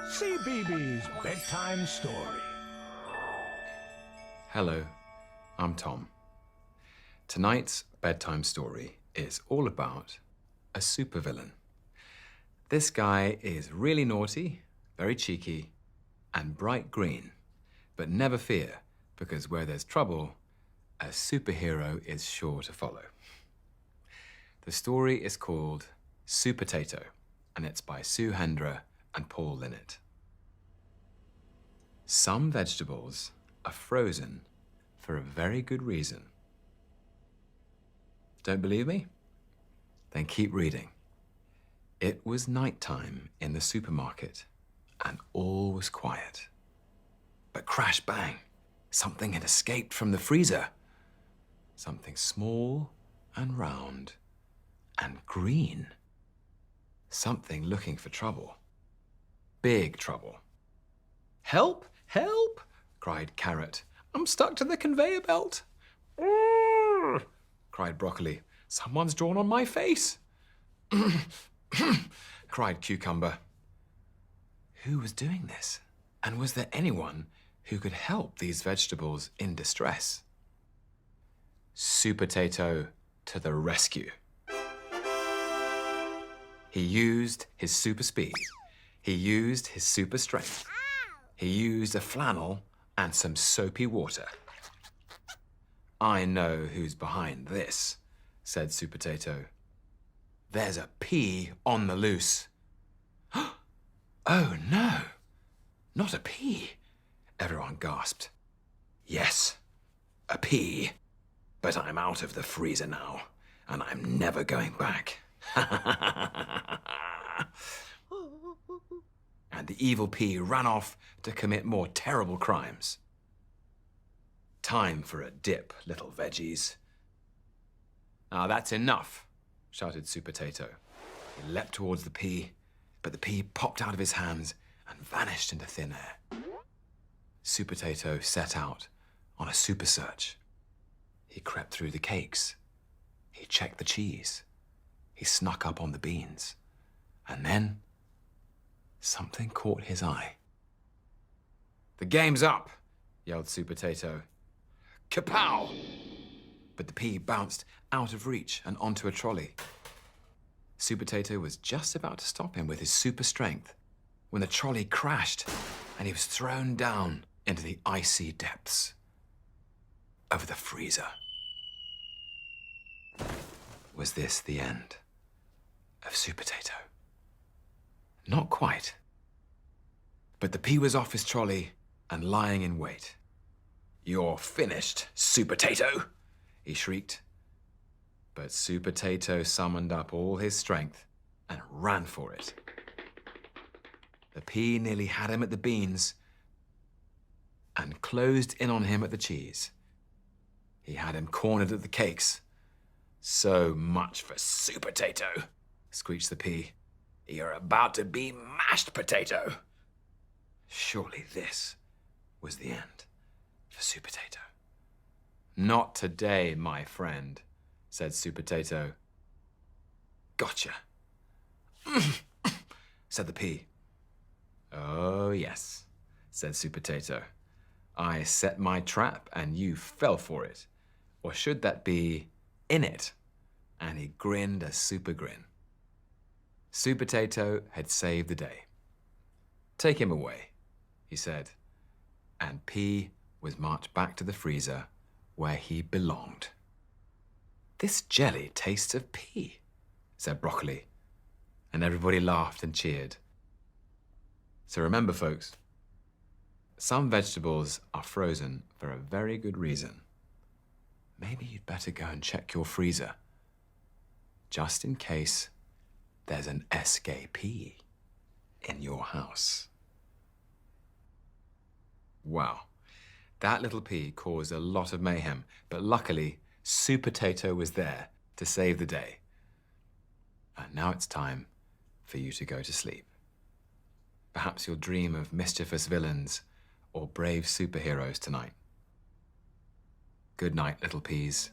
CBeebies Bedtime Story. Hello, I'm Tom. Tonight's bedtime story is all about a supervillain. This guy is really naughty, very cheeky, and bright green. But never fear, because where there's trouble, a superhero is sure to follow. The story is called Supertato, and it's by Hendra and Paul Linnet. Some vegetables are frozen for a very good reason. Don't believe me? Then keep reading. It was nighttime in the supermarket, and all was quiet. But crash bang, something had escaped from the freezer. Something small and round and green. Something looking for trouble. Big trouble. "Help! Help!" cried Carrot. "I'm stuck to the conveyor belt." "Urgh!" cried Broccoli. "Someone's drawn on my face." cried Cucumber. Who was doing this? And was there anyone who could help these vegetables in distress? Supertato to the rescue. He used his super speed. He used his super strength. He used a flannel and some soapy water. "I know who's behind this," said Supertato. "There's a pea on the loose." "Oh no, not a pea," everyone gasped. "Yes, a pea, but I'm out of the freezer now, and I'm never going back." And the evil pea ran off to commit more terrible crimes. "Time for a dip, little veggies." "Now that's enough," shouted Supertato. He leapt towards the pea, but the pea popped out of his hands and vanished into thin air. Supertato set out on a super search. He crept through the cakes. He checked the cheese. He snuck up on the beans. And then something caught his eye. "The game's up!" yelled Supertato. "Kapow!" But the pea bounced out of reach and onto a trolley. Supertato was just about to stop him with his super strength when the trolley crashed and he was thrown down into the icy depths of the freezer. Was this the end of Supertato? Not quite. But the pea was off his trolley and lying in wait. "You're finished, Supertato!" he shrieked. But Supertato summoned up all his strength and ran for it. The pea nearly had him at the beans and closed in on him at the cheese. He had him cornered at the cakes. "So much for Supertato," screeched the pea. "You're about to be mashed potato." Surely this was the end for Supertato. "Not today, my friend," said Supertato. "Gotcha," said the pea. "Oh, yes," said Supertato. "I set my trap and you fell for it. Or should that be in it?" And he grinned a super grin. Supertato had saved the day. "Take him away," he said, and Pea was marched back to the freezer where he belonged. "This jelly tastes of pea," said Broccoli, and everybody laughed and cheered. So remember, folks, some vegetables are frozen for a very good reason. Maybe you'd better go and check your freezer, just in case there's an escapee in your house. Wow, that little pea caused a lot of mayhem, but luckily, Supertato was there to save the day. And now it's time for you to go to sleep. Perhaps you'll dream of mischievous villains or brave superheroes tonight. Good night, little peas.